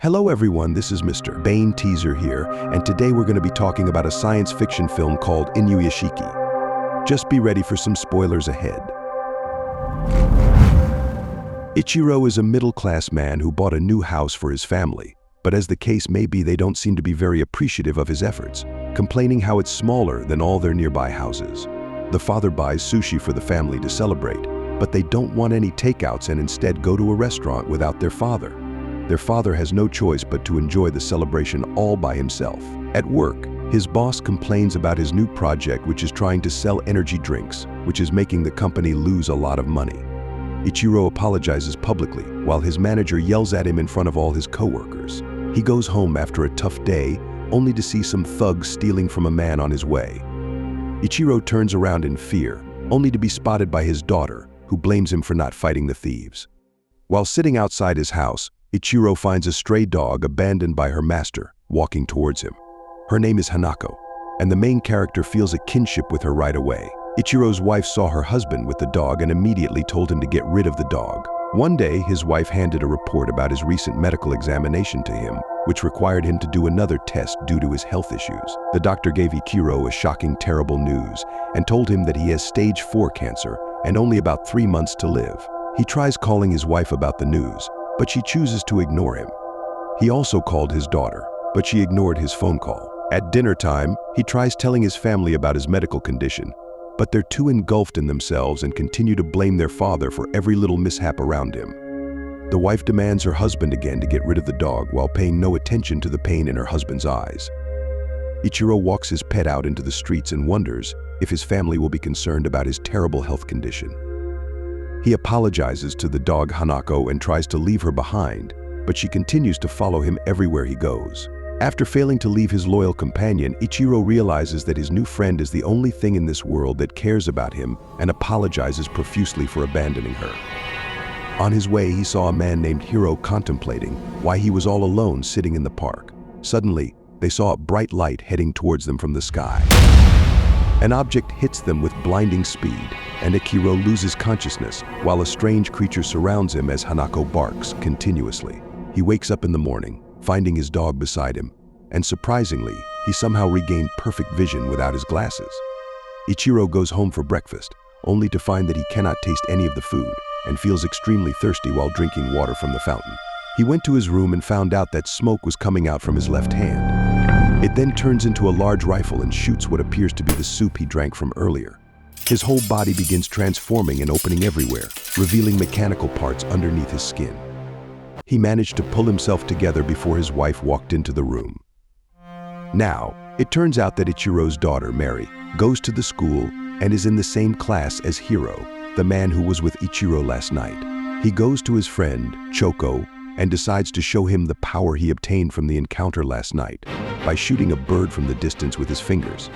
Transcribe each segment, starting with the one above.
Hello everyone, this is Mr. Bane Teaser here, and today we're going to be talking about a science fiction film called Inuyashiki. Just be ready for some spoilers ahead. Ichiro is a middle-class man who bought a new house for his family, but as the case may be, they don't seem to be very appreciative of his efforts, complaining how it's smaller than all their nearby houses. The father buys sushi for the family to celebrate, but they don't want any takeouts and instead go to a restaurant without their father. Their father has no choice but to enjoy the celebration all by himself. At work, his boss complains about his new project, which is trying to sell energy drinks, which is making the company lose a lot of money. Ichiro apologizes publicly, while his manager yells at him in front of all his coworkers. He goes home after a tough day, only to see some thugs stealing from a man on his way. Ichiro turns around in fear, only to be spotted by his daughter, who blames him for not fighting the thieves. While sitting outside his house, Ichiro finds a stray dog abandoned by her master, walking towards him. Her name is Hanako, and the main character feels a kinship with her right away. Ichiro's wife saw her husband with the dog and immediately told him to get rid of the dog. One day, his wife handed a report about his recent medical examination to him, which required him to do another test due to his health issues. The doctor gave Ichiro a shocking, terrible news and told him that he has stage 4 cancer and only about 3 months to live. He tries calling his wife about the news, but she chooses to ignore him. He also called his daughter, but she ignored his phone call. At dinner time, he tries telling his family about his medical condition, but they're too engulfed in themselves and continue to blame their father for every little mishap around him. The wife demands her husband again to get rid of the dog while paying no attention to the pain in her husband's eyes. Ichiro walks his pet out into the streets and wonders if his family will be concerned about his terrible health condition. He apologizes to the dog Hanako and tries to leave her behind, but she continues to follow him everywhere he goes. After failing to leave his loyal companion, Ichiro realizes that his new friend is the only thing in this world that cares about him and apologizes profusely for abandoning her. On his way, he saw a man named Hiro contemplating why he was all alone sitting in the park. Suddenly, they saw a bright light heading towards them from the sky. An object hits them with blinding speed, and Ichiro loses consciousness while a strange creature surrounds him as Hanako barks continuously. He wakes up in the morning, finding his dog beside him, and surprisingly, he somehow regained perfect vision without his glasses. Ichiro goes home for breakfast, only to find that he cannot taste any of the food and feels extremely thirsty while drinking water from the fountain. He went to his room and found out that smoke was coming out from his left hand. It then turns into a large rifle and shoots what appears to be the soup he drank from earlier. His whole body begins transforming and opening everywhere, revealing mechanical parts underneath his skin. He managed to pull himself together before his wife walked into the room. Now, it turns out that Ichiro's daughter, Mary, goes to the school and is in the same class as Hiro, the man who was with Ichiro last night. He goes to his friend, Choco, and decides to show him the power he obtained from the encounter last night by shooting a bird from the distance with his fingers.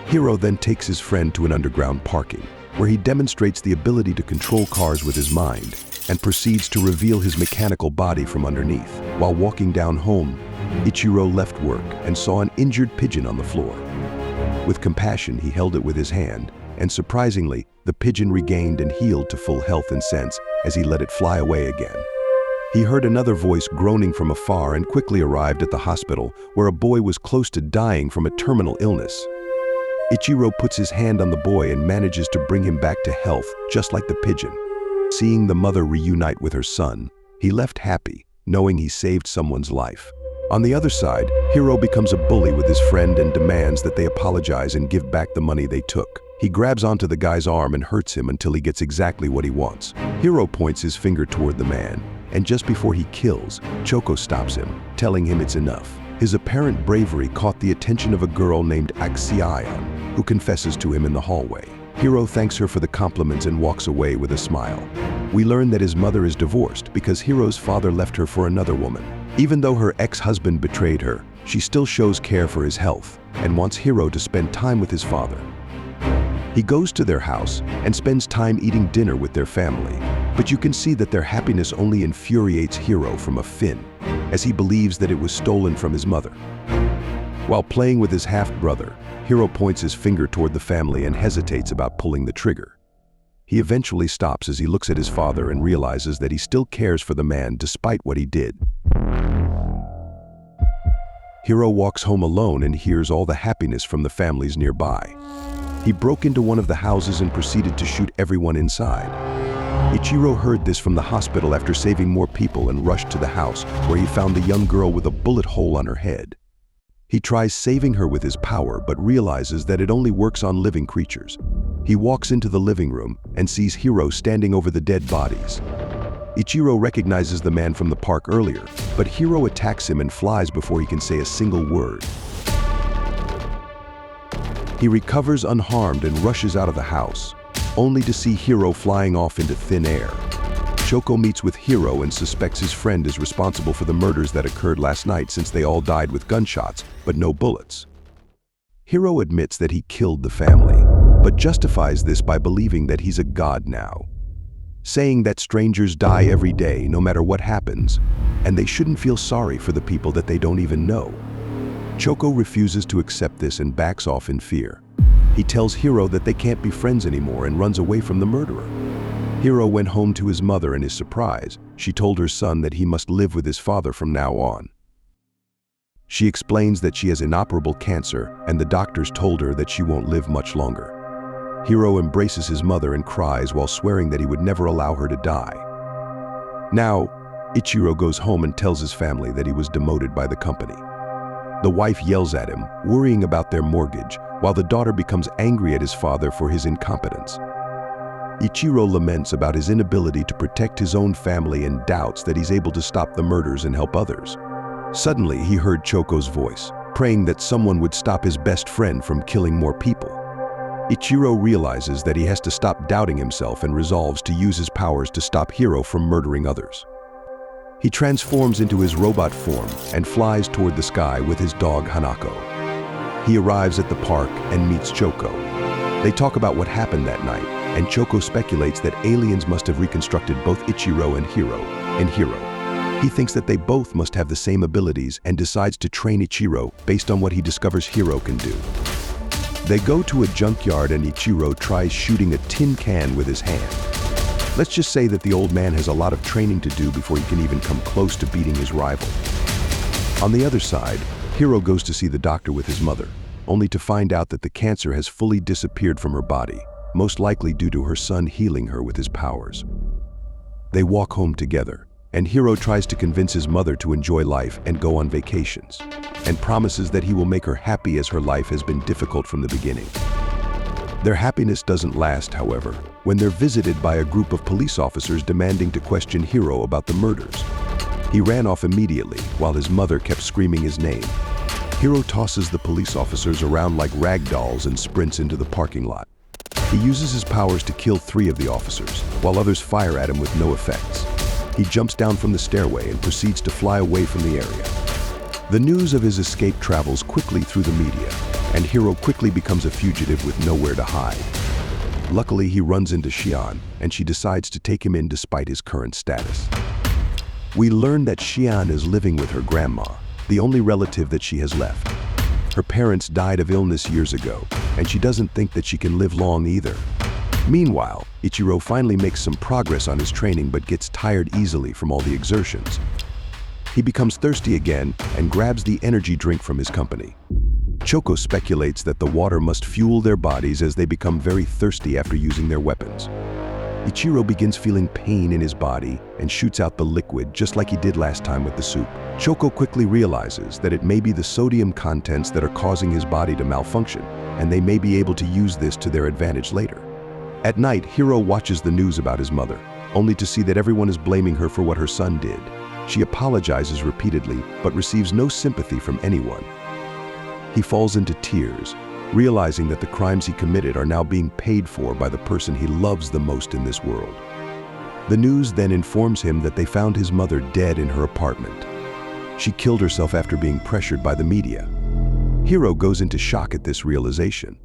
Hiro then takes his friend to an underground parking, where he demonstrates the ability to control cars with his mind and proceeds to reveal his mechanical body from underneath. While walking down home, Ichiro left work and saw an injured pigeon on the floor. With compassion, he held it with his hand, and surprisingly, the pigeon regained and healed to full health and sense as he let it fly away again. He heard another voice groaning from afar and quickly arrived at the hospital, where a boy was close to dying from a terminal illness. Ichiro puts his hand on the boy and manages to bring him back to health, just like the pigeon. Seeing the mother reunite with her son, he left happy, knowing he saved someone's life. On the other side, Hiro becomes a bully with his friend and demands that they apologize and give back the money they took. He grabs onto the guy's arm and hurts him until he gets exactly what he wants. Hiro points his finger toward the man, and just before he kills, Choco stops him, telling him it's enough. His apparent bravery caught the attention of a girl named Axion, who confesses to him in the hallway. Hiro thanks her for the compliments and walks away with a smile. We learn that his mother is divorced because Hiro's father left her for another woman. Even though her ex-husband betrayed her, she still shows care for his health and wants Hiro to spend time with his father. He goes to their house and spends time eating dinner with their family, but you can see that their happiness only infuriates Hiro from a fin, as he believes that it was stolen from his mother. While playing with his half-brother, Hiro points his finger toward the family and hesitates about pulling the trigger. He eventually stops as he looks at his father and realizes that he still cares for the man despite what he did. Hiro walks home alone and hears all the happiness from the families nearby. He broke into one of the houses and proceeded to shoot everyone inside. Ichiro heard this from the hospital after saving more people and rushed to the house, where he found the young girl with a bullet hole on her head. He tries saving her with his power, but realizes that it only works on living creatures. He walks into the living room and sees Hiro standing over the dead bodies. Ichiro recognizes the man from the park earlier, but Hiro attacks him and flies before he can say a single word. He recovers unharmed and rushes out of the house, only to see Hiro flying off into thin air. Choco meets with Hiro and suspects his friend is responsible for the murders that occurred last night, since they all died with gunshots, but no bullets. Hiro admits that he killed the family, but justifies this by believing that he's a god now, saying that strangers die every day no matter what happens, and they shouldn't feel sorry for the people that they don't even know. Choco refuses to accept this and backs off in fear. He tells Hiro that they can't be friends anymore and runs away from the murderer. Hiro went home to his mother, and is surprised. She told her son that he must live with his father from now on. She explains that she has inoperable cancer, and the doctors told her that she won't live much longer. Hiro embraces his mother and cries while swearing that he would never allow her to die. Now, Ichiro goes home and tells his family that he was demoted by the company. The wife yells at him, worrying about their mortgage, while the daughter becomes angry at his father for his incompetence. Ichiro laments about his inability to protect his own family and doubts that he's able to stop the murders and help others. Suddenly, he heard Choco's voice, praying that someone would stop his best friend from killing more people. Ichiro realizes that he has to stop doubting himself and resolves to use his powers to stop Hiro from murdering others. He transforms into his robot form and flies toward the sky with his dog Hanako. He arrives at the park and meets Choco. They talk about what happened that night, and Choco speculates that aliens must have reconstructed both Ichiro and Hiro. He thinks that they both must have the same abilities and decides to train Ichiro based on what he discovers Hiro can do. They go to a junkyard and Ichiro tries shooting a tin can with his hand. Let's just say that the old man has a lot of training to do before he can even come close to beating his rival. On the other side, Hiro goes to see the doctor with his mother, only to find out that the cancer has fully disappeared from her body, most likely due to her son healing her with his powers. They walk home together, and Hiro tries to convince his mother to enjoy life and go on vacations, and promises that he will make her happy as her life has been difficult from the beginning. Their happiness doesn't last, however, when they're visited by a group of police officers demanding to question Hiro about the murders. He ran off immediately while his mother kept screaming his name. Hiro tosses the police officers around like rag dolls and sprints into the parking lot. He uses his powers to kill 3 of the officers, while others fire at him with no effects. He jumps down from the stairway and proceeds to fly away from the area. The news of his escape travels quickly through the media, and Hiro quickly becomes a fugitive with nowhere to hide. Luckily, he runs into Xian, and she decides to take him in despite his current status. We learn that Xian is living with her grandma, the only relative that she has left. Her parents died of illness years ago, and she doesn't think that she can live long either. Meanwhile, Ichiro finally makes some progress on his training but gets tired easily from all the exertions. He becomes thirsty again and grabs the energy drink from his company. Choco speculates that the water must fuel their bodies as they become very thirsty after using their weapons. Ichiro begins feeling pain in his body and shoots out the liquid just like he did last time with the soup. Choco quickly realizes that it may be the sodium contents that are causing his body to malfunction, and they may be able to use this to their advantage later. At night, Hiro watches the news about his mother, only to see that everyone is blaming her for what her son did. She apologizes repeatedly, but receives no sympathy from anyone. He falls into tears, realizing that the crimes he committed are now being paid for by the person he loves the most in this world. The news then informs him that they found his mother dead in her apartment. She killed herself after being pressured by the media. Hiro goes into shock at this realization.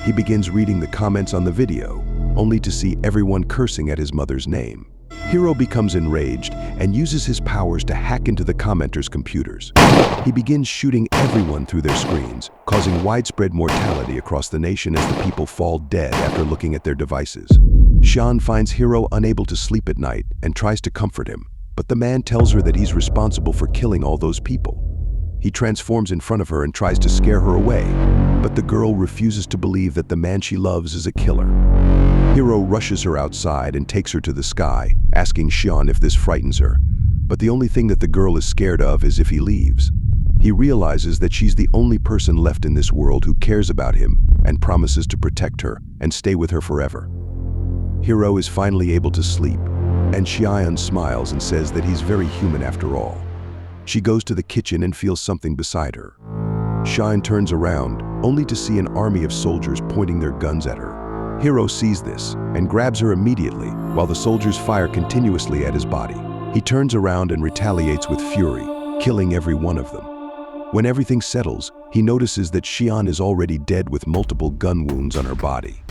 He begins reading the comments on the video, only to see everyone cursing at his mother's name. Hiro becomes enraged and uses his powers to hack into the commenters' computers. He begins shooting everyone through their screens, causing widespread mortality across the nation as the people fall dead after looking at their devices. Xian finds Hiro unable to sleep at night and tries to comfort him, but the man tells her that he's responsible for killing all those people. He transforms in front of her and tries to scare her away, but the girl refuses to believe that the man she loves is a killer. Hiro rushes her outside and takes her to the sky, asking Xian if this frightens her. But the only thing that the girl is scared of is if he leaves. He realizes that she's the only person left in this world who cares about him and promises to protect her and stay with her forever. Hiro is finally able to sleep, and Xian smiles and says that he's very human after all. She goes to the kitchen and feels something beside her. Xian turns around, only to see an army of soldiers pointing their guns at her. Hiro sees this and grabs her immediately while the soldiers fire continuously at his body. He turns around and retaliates with fury, killing every one of them. When everything settles, he notices that Xian is already dead with multiple gun wounds on her body.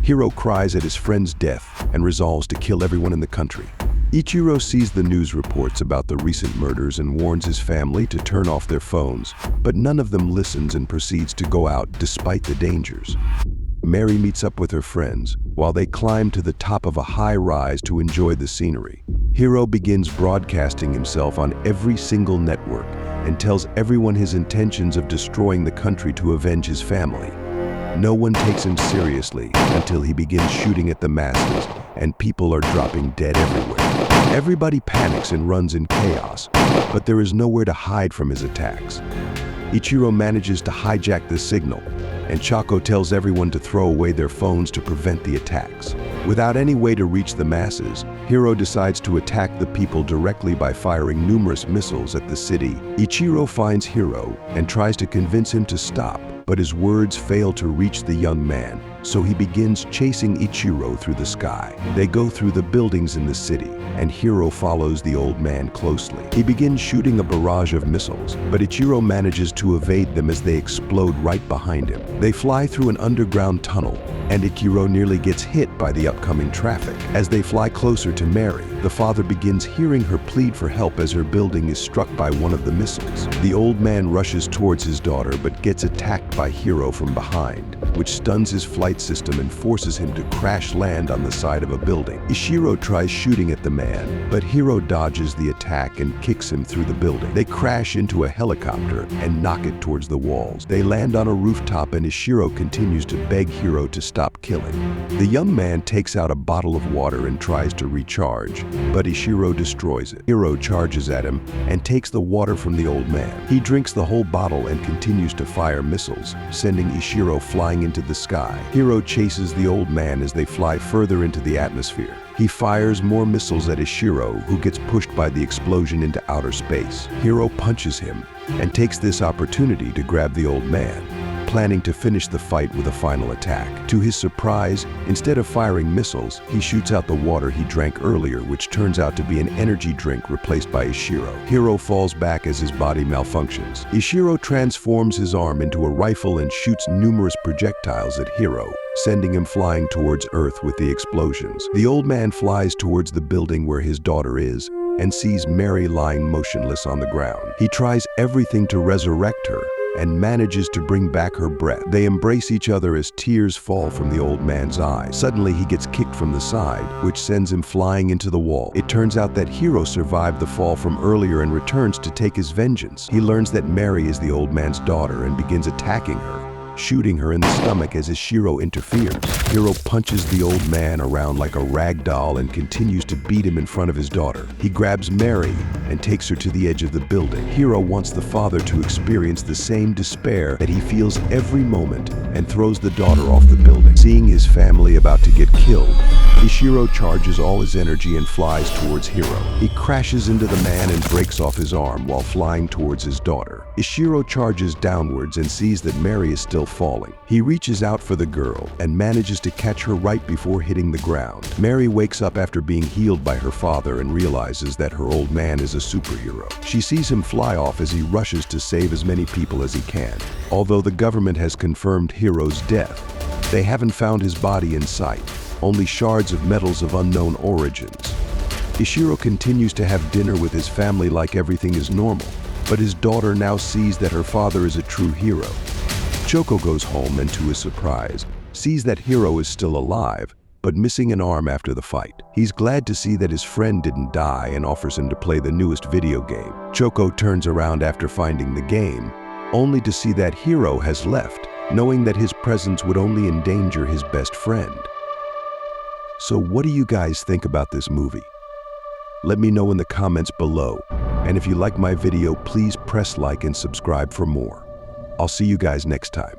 Hiro cries at his friend's death and resolves to kill everyone in the country. Ichiro sees the news reports about the recent murders and warns his family to turn off their phones, but none of them listens and proceeds to go out despite the dangers. Mary meets up with her friends while they climb to the top of a high rise to enjoy the scenery. Hiro begins broadcasting himself on every single network and tells everyone his intentions of destroying the country to avenge his family. No one takes him seriously until he begins shooting at the masses, and people are dropping dead everywhere. Everybody panics and runs in chaos, but there is nowhere to hide from his attacks. Ichiro manages to hijack the signal, and Chaco tells everyone to throw away their phones to prevent the attacks. Without any way to reach the masses, Hiro decides to attack the people directly by firing numerous missiles at the city. Ichiro finds Hiro and tries to convince him to stop, but his words fail to reach the young man, so he begins chasing Ichiro through the sky. They go through the buildings in the city, and Hiro follows the old man closely. He begins shooting a barrage of missiles, but Ichiro manages to evade them as they explode right behind him. They fly through an underground tunnel, and Ichiro nearly gets hit by the upcoming traffic. As they fly closer to Mary, the father begins hearing her plead for help as her building is struck by one of the missiles. The old man rushes towards his daughter but gets attacked by Hiro from behind, which stuns his flight system and forces him to crash land on the side of a building. Ishiro tries shooting at the man, but Hiro dodges the attack and kicks him through the building. They crash into a helicopter and knock it towards the walls. They land on a rooftop and Ishiro continues to beg Hiro to stop killing. The young man takes out a bottle of water and tries to recharge, but Ishiro destroys it. Hiro charges at him and takes the water from the old man. He drinks the whole bottle and continues to fire missiles, sending Ishiro flying into the sky. Hiro chases the old man as they fly further into the atmosphere. He fires more missiles at Ishiro, who gets pushed by the explosion into outer space. Hiro punches him and takes this opportunity to grab the old man, planning to finish the fight with a final attack. To his surprise, instead of firing missiles, he shoots out the water he drank earlier, which turns out to be an energy drink replaced by Ishiro. Hiro falls back as his body malfunctions. Ishiro transforms his arm into a rifle and shoots numerous projectiles at Hiro, sending him flying towards Earth with the explosions. The old man flies towards the building where his daughter is and sees Mary lying motionless on the ground. He tries everything to resurrect her and manages to bring back her breath. They embrace each other as tears fall from the old man's eyes. Suddenly, he gets kicked from the side, which sends him flying into the wall. It turns out that Hiro survived the fall from earlier and returns to take his vengeance. He learns that Mary is the old man's daughter and begins attacking her, shooting her in the stomach as Ishiro interferes. Hiro punches the old man around like a rag doll and continues to beat him in front of his daughter. He grabs Mary and takes her to the edge of the building. Hiro wants the father to experience the same despair that he feels every moment and throws the daughter off the building. Seeing his family about to get killed, Ishiro charges all his energy and flies towards Hiro. He crashes into the man and breaks off his arm while flying towards his daughter. Ishiro charges downwards and sees that Mary is still falling. He reaches out for the girl and manages to catch her right before hitting the ground. Mary wakes up after being healed by her father and realizes that her old man is a superhero. She sees him fly off as he rushes to save as many people as he can. Although the government has confirmed Hiro's death, they haven't found his body in sight, only shards of metals of unknown origins. Ishiro continues to have dinner with his family like everything is normal, but his daughter now sees that her father is a true hero. Choco goes home and, to his surprise, sees that Hiro is still alive but missing an arm after the fight. He's glad to see that his friend didn't die and offers him to play the newest video game. Choco turns around after finding the game, only to see that Hiro has left, knowing that his presence would only endanger his best friend. So what do you guys think about this movie? Let me know in the comments below. And if you like my video, please press like and subscribe for more. I'll see you guys next time.